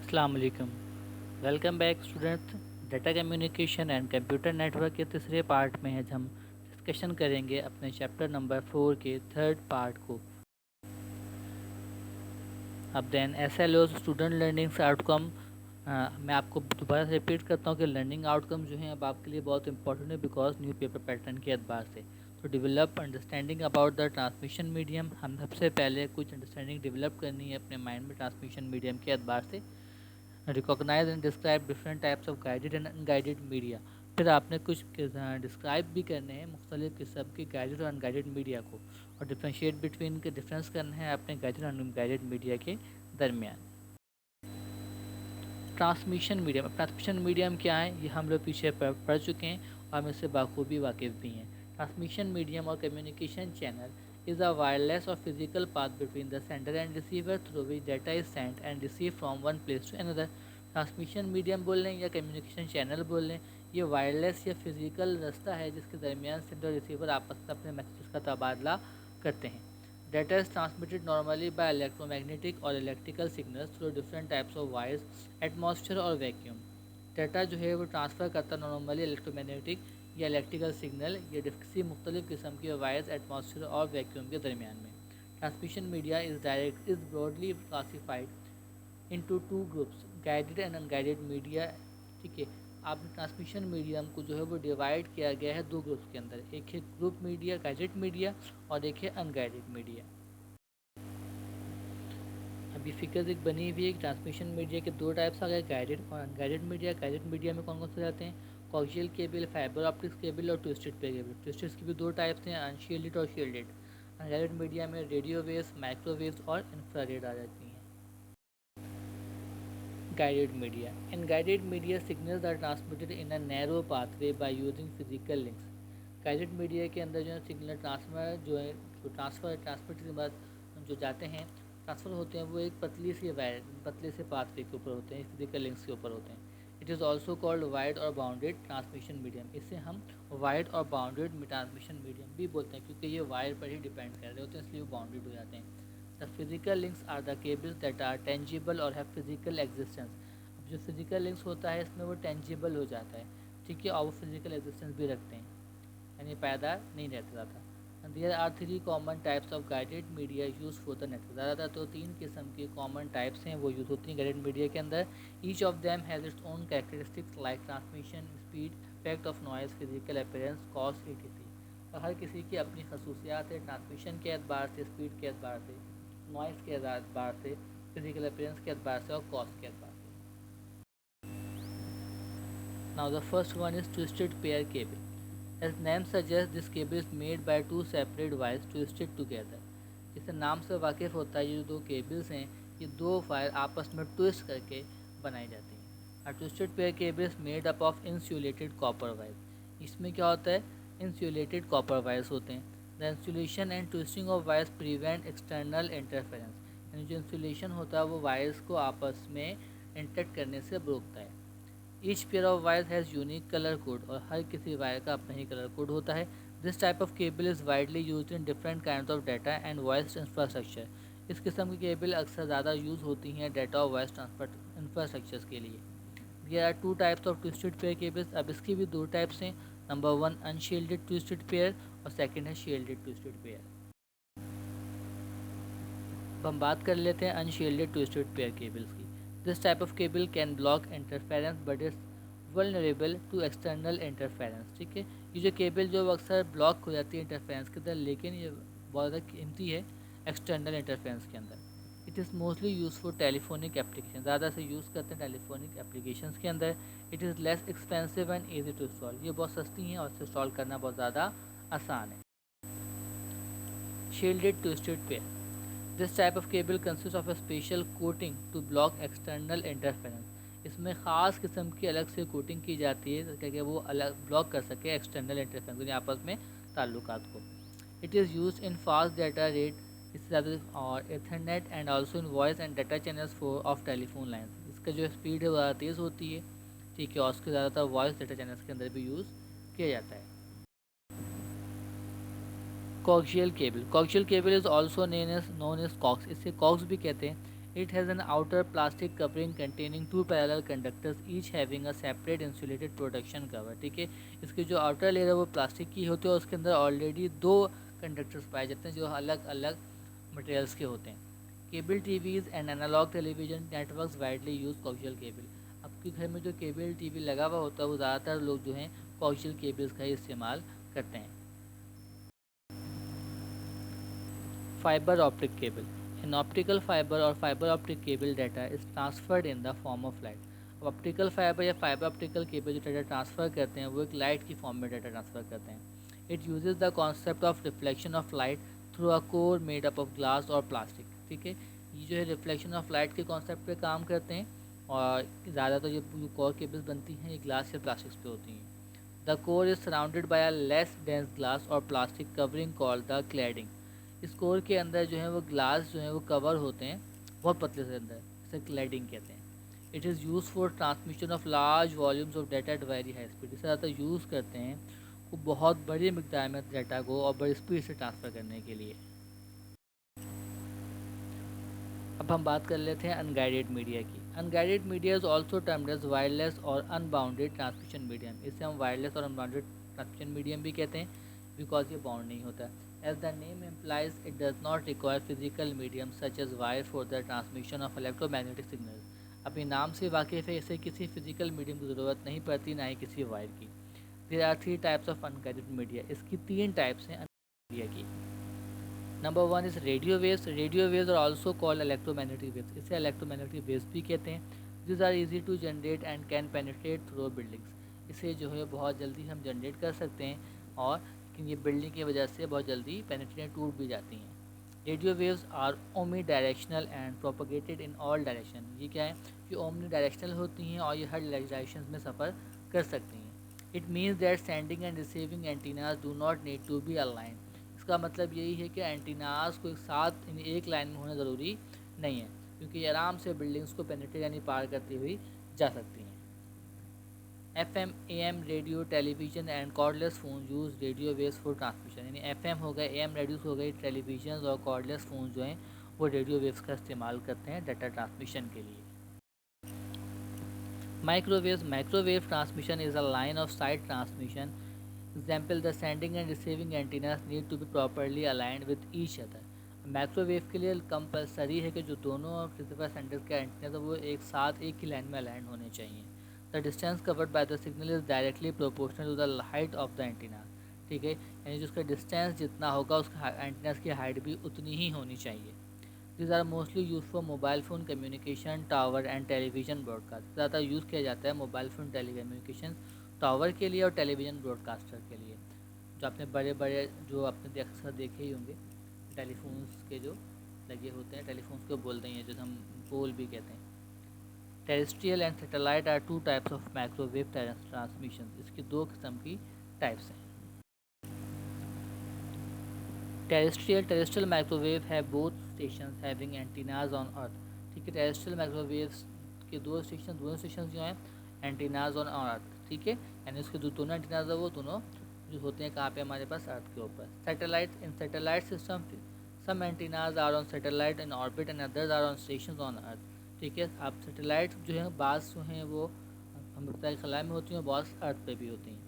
अस्सलाम वालेकुम। Welcome back students. Data communication and computer network के तीसरे पार्ट में आज हम डिस्कशन करेंगे अपने चैप्टर नंबर 4 के थर्ड पार्ट को। अब then SLOs student learnings outcome. मैं आपको दोबारा से रिपीट करता हूँ कि लर्निंग आउटकम जो हैं अब आपके लिए बहुत इंपॉर्टेंट है बिकॉज न्यू पेपर पैटर्न के एतबार से। तो develop understanding about the transmission medium, हम सबसे पहले कुछ अंडरस्टैंडिंग डेवलप करनी है अपने माइंड में ट्रांसमिशन मीडियम के एतबार से। Recognise and describe different types of guided and unguided media. फिर आपने कुछ डिस्क्राइब भी करने हैं मुख्तलिफ किस्म के गाइडेड और अनगाइडेड मीडिया को, और डिफ्रेंशिएट बिटवीन के डिफरेंस करना है अपने गाइडेड और अनगाइडेड मीडिया के दरमियान। ट्रांसमिशन मीडियम क्या है ये हम लोग पीछे पढ़ चुके हैं और हम इससे बाखूबी वाकिफ़ भी हैं। ट्रांसमिशन मीडियम और communication channel is a wireless or physical path between the sender and receiver through which data is sent and received from one place to another। Transmission medium बोल लें या कम्युनिकेशन चैनल बोल लें, ये wireless या physical रास्ता है जिसके दरमियान सेंडर और रिसीवर आपस में अपने मैसेज का तबादला करते हैं। Data is transmitted normally by electromagnetic or electrical signals through different types of wires, atmosphere और वैक्यूम। डाटा जो है वो ट्रांसफ़र करता नॉर्मली इलेक्ट्रोमैग्नेटिक या इलेक्ट्रिकल सिग्नल या किसी मुख्तलिफ किस्म के वायर्स एटमॉस्फेयर और वैक्यूम के दरमियान में। Transmission media is broadly classified into two groups, guided and unguided media. ठीक है, आपने ट्रांसमिशन मीडियम को जो है वो डिवाइड किया गया है दो ग्रुप्स के अंदर, एक है ग्रुप मीडिया गाइडेड मीडिया और एक है अनगाइडेड मीडिया। अभी फिगर्स एक बनी हुई है कि ट्रांसमिशन मीडिया के दो टाइप्स आ गए, गाइडेड और अनगाइडेड मीडिया। गाइडेड मीडिया में कौन कौन से जाते हैं? Coaxial cable, fibre optics cable और ट्विस्टेड पे केबल। ट्विस्टेड की भी दो टाइप्स हैं, अनशील्डेड और शील्डेड। अनगाइडेड मीडिया में रेडियो वेव्स, माइक्रोवेव्स और इंफ्रारेड आ जाती हैं। Guided media, in guided media signals are transmitted in a narrow pathway by using physical links. Guided media के अंदर जो है सिग्नल ट्रांसफर जो है जो ट्रांसमिट के बाद जो जाते हैं ट्रांसफ़र होते हैं वो एक पतले से पाथवे के ऊपर होते हैं, फिजिकल लिंक्स के ऊपर होते हैं। It is also called wide और बाउंडेड ट्रांसमिशन मीडियम। इसे हम वाइड और बाउंडेड ट्रांसमिशन मीडियम भी बोलते हैं क्योंकि ये वायर पर ही डिपेंड कर रहे होते हैं, इसलिए वो बाउंडेड हो जाते हैं। The physical links are the cables that are tangible और हैव फिजिकल एग्जिस्टेंस। अब जो फिजिकल लिंक्स होता है इसमें वो टेंजिबल हो जाता है, ठीक है, और वो फिजिकल एग्जिस्टेंस भी रखते हैं, यानी पायदार नहीं रहता था। There are three common types of guided media use for the network. ज़्यादातर तो तीन किस्म के कॉमन टाइप्स हैं वो यूज़ होती हैं गाइडेड मीडिया के अंदर। Each of them has its own characteristics like transmission speed, effect of noise, physical appearance, cost, etc। और हर किसी की अपनी खसूसियात है, ट्रांसमिशन के एतबार से, स्पीड के एतबार से, नॉइज़ के एतबार से, फिजिकल अपीयरेंस के एतबार से और कॉस्ट के एतबार से। Now the first one is twisted pair cable. As name suggests, this cable is made by two separate wires twisted together। इससे नाम से वाकिफ़ होता है, ये दो केबल्स हैं, ये दो वायर आपस में ट्विस्ट करके बनाई जाती हैं। A twisted pair cable is made up of insulated copper wires। इसमें क्या होता है? insulated copper wires होते हैं। The insulation and twisting of wires prevent external interference। यानी जो इंसुलेशन होता है वो वायर्स को आपस में इंटरेक्ट करने से रोकता है। Each pair of wire has unique colour code, और हर किसी वायर का अपना ही कलर कोड होता है। This type of cable is widely use in different kind of data and voice infrastructure. इस किस्म की केबल अक्सर ज़्यादा यूज़ होती हैं डाटा और वॉइस ट्रांसफर इंफ्रास्ट्रक्चर्स के लिए। There are two types of twisted pair cables. अब इसकी भी दो टाइप्स हैं। Number one unshielded twisted pair और सेकेंड है शील्डेड ट्विस्टेड पेयर। अब हम बात कर लेते हैं अनशील्डेड ट्विस्टेड पेयर केबल्स की। This type of cable can block interference but is vulnerable to external interference. ठीक है, ये जो केबल जो अक्सर ब्लॉक हो जाती है इंटरफेरेंस के अंदर, लेकिन ये बहुत ज़्यादा कीमती है एक्सटर्नल इंटरफेरेंस के अंदर। It is mostly use for telephonic application, ज़्यादा से यूज़ करते हैं टेलीफोनिक एप्लीकेशन के अंदर। It is less expensive and easy to install, ये बहुत सस्ती हैं और इसे इंस्टॉल करना बहुत ज़्यादा आसान है। Shielded twisted pair, this type of cable consist of a special coating to block external interference. इसमें ख़ास किस्म की अलग से कोटिंग की जाती है ताकि वो अलग ब्लॉक कर सके एक्सटर्नल इंटरफेरेंस यानी आपस में ताल्लुकात को। It is use in fast data rate, इससे ज़्यादा, और Ethernet and also in voice and data channels for of telephone lines. इसका जो स्पीड है वो ज़्यादा तेज़ होती है, ठीक है, और उसके ज़्यादातर वॉइस डाटा चैनल्स के अंदर भी यूज़ किया जाता है। Coaxial cable is also known as coax, इसे कॉक्स भी कहते हैं। It has an outer plastic covering containing two parallel conductors, each having a separate insulated protection cover. ठीक है, इसकी जो आउटर लेयर है वो प्लास्टिक की होती है और उसके अंदर ऑलरेडी दो कंडक्टर्स पाए जाते हैं जो अलग अलग मटेरियल्स के होते हैं. Cable TVs and analogue television networks widely use coaxial cable. आपके घर में जो केबल टीवी लगा हुआ होता है वो ज़्यादातर लोग जो हैं कोक्सियल केबल्स का ही इस्तेमाल करते हैं. Fibre optic cable. An optical fiber or fiber optic cable data is transferred in the form of light. अब ऑप्टिकल फाइबर या फाइबर ऑप्टिकल केबल जो डाटा ट्रांसफ़र करते हैं वो एक लाइट की फॉर्म में डाटा ट्रांसफ़र करते हैं. It uses the concept of reflection of light through a core made up of glass और प्लास्टिक. ठीक है, ये जो है रिफ्लेक्शन ऑफ लाइट के कॉन्सेप्ट पे काम करते हैं और ज़्यादातर जो कोर केबल्स बनती हैं ये ग्लास या प्लास्टिक्स पे होती हैं. The core is surrounded by a less dense glass और plastic covering called the cladding. इस कोर के अंदर जो है वो ग्लास जो है वो कवर होते हैं बहुत पतले से अंदर, इसे क्लैडिंग कहते हैं. It is use for transmission of large volumes of data at very high speed. इसे ज़्यादा यूज़ करते हैं वो बहुत बड़ी मिकदार में डाटा को और बड़ी स्पीड से ट्रांसफ़र करने के लिए. अब हम बात कर लेते हैं अनगाइडेड मीडिया की. Unguided media is also termed as wireless और अनबाउंडेड ट्रांसमिशन मीडियम. इसे हम वायरलेस और अनबाउंडेड ट्रांसमिशन मीडियम भी कहते हैं बिकॉज ये बाउंड नहीं होता. As the name implies, it does not require physical medium such as wire for the transmission of electromagnetic signals. अपने नाम से वाकिफ़ है, इसे किसी फिजिकल मीडियम की ज़रूरत नहीं पड़ती, ना ही किसी वायर की. There are three types of unguided media. इसकी तीन टाइप्स हैं मीडिया की. Number one is radio waves. Radio waves are also called electromagnetic waves. इसे इलेक्ट्रोमैग्नेटिक वेव्स भी कहते हैं. This are easy to generate and can penetrate through buildings. इसे जो है बहुत जल्दी हम जनरेट कर सकते हैं और लेकिन ये बिल्डिंग की वजह से बहुत जल्दी पेनिट्रेट टूट भी जाती हैं. Radio waves are omni directional and propagated in all direction. ये क्या है कि ओमनी डायरेक्शनल होती हैं और ये हर डायरेक्शन में सफ़र कर सकती हैं. It means that sending and receiving antennas do not need to be align. इसका मतलब यही है कि एंटीनाज को एक साथ एक लाइन में होना ज़रूरी नहीं है क्योंकि ये आराम से बिल्डिंग्स को पेनिट्रेट यानी पार करती हुई जा सकती हैं. FM, AM radio, television and cordless phone use radio waves for transmission. यानी FM हो गए, AM रेडियोस हो गई, टेलीविज़न और कॉर्डलेस फ़ोन जो हैं वो रेडियो वेव्स का इस्तेमाल करते हैं डाटा ट्रांसमिशन के लिए. Microwaves. Microwave transmission is a line of sight transmission. Example, the sending and receiving antennas need to be properly aligned with each other. Microwave के लिए कंपलसरी है कि जो दोनों रिसीवर सेंडर के एंटीना वो एक साथ एक ही लाइन में अलाइन होने चाहिए. The distance covered by the signal is directly proportional to the height of the antenna. ठीक है, यानी जो उसका डिस्टेंस जितना होगा उसका एंटीनास की हाइट भी उतनी ही होनी चाहिए. This are mostly use for mobile phone communication, tower and television broadcast. ज़्यादा यूज़ किया जाता है मोबाइल फ़ोन टेलीकम्युनिकेशन टावर के लिए और टेलीविज़न ब्रॉडकास्टर के लिए. जो आपने बड़े बड़े जो आपने अक्सर देखे ही होंगे टेलीफोन्स के जो लगे होते हैं, टेलीफोन्स को बोलते हैं जो हम पोल भी कहते हैं. Terrestrial and satellite are two types of microwave transmission. इसकी दो किस्म की टाइप्स हैं. टेरेस्ट्रियल माइक्रोवेव है both station having antennas on earth. ठीक है, टेरेस्ट्रियल माइक्रोवेव्स के दोनों स्टेशन जो हैं एंटीनाज ऑन अर्थ. ठीक है, यानी उसके दोनों एंटीनाज है वो दोनों जो होते हैं कहाँ पे हमारे पास अर्थ के ऊपर. Satellite. In satellite system some antennas are on satellite in orbit and others are on station on earth. ठीक है, आप सैटेलाइट जो हैं बास जो हैं वो हम बताए खला में होती हैं और बास अर्थ पे भी होती हैं.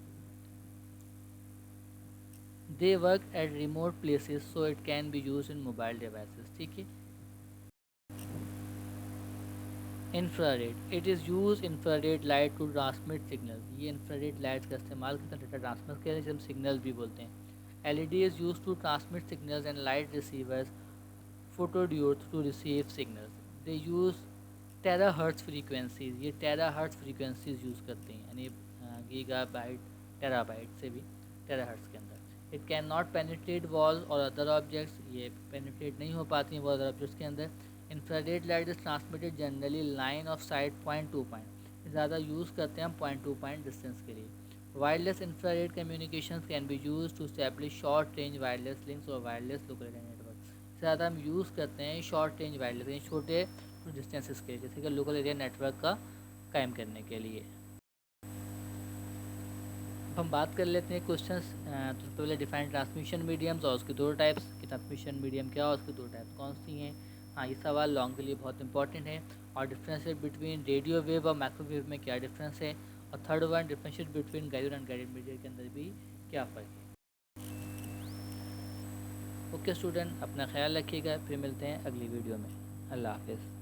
They work at remote places so it can be use in mobile devices. ठीक है. Infrared. It is use infrared light to transmit signal. ये इंफ्रारेड लाइट का इस्तेमाल करते हैं डाटा ट्रांसमिट के लिए जिसे हम सिग्नल भी बोलते हैं. LED is use to transmit signals and light receivers photodiodes to receive signals. They use terahertz frequencies. ये टेराहर्ट्ज़ फ्रीक्वेंसीज यूज़ करते हैं यानी गीगाबाइट टेराबाइट से भी टेराहर्ट्ज़ के अंदर. It can not penetrate walls और अदर ऑब्जेक्ट्स. ये पेनिट्रेट नहीं हो पाती हैं वो अदर ऑब्जेक्ट्स के अंदर. Infrared light is transmitted generally line of sight point to point. ज़्यादा यूज़ करते हैं हम पॉइंट टू पॉइंट डिस्टेंस के लिए. Wireless infrared communications can be use to establish short range wireless links और वायरलेस लोकल एरिया नेटवर्क. ज़्यादा हम यूज़ करते हैं शॉर्ट रेंज वायरलेस यानी छोटे डिस्टेंसेस के लिए जैसे कि लोकल एरिया नेटवर्क का कायम करने के लिए. अब हम बात कर लेते हैं क्वेश्चंस. तो पहले डिफाइन ट्रांसमिशन मीडियम्स और उसके दो टाइप्स कि ट्रांसमिशन मीडियम क्या और उसके दो टाइप्स कौन सी हैं हाँ, ये सवाल लॉन्ग के लिए बहुत इंपॉर्टेंट है। और डिफरेंशिएट बिटवीन रेडियो वेव और माइक्रोवेव में क्या डिफरेंस है। और third one, differentiate between guided और अनगाइडेड मीडिया के अंदर भी क्या फ़र्क है। ओके स्टूडेंट, अपना ख्याल रखिएगा, फिर मिलते हैं अगली वीडियो में। अल्लाह हाफिज़।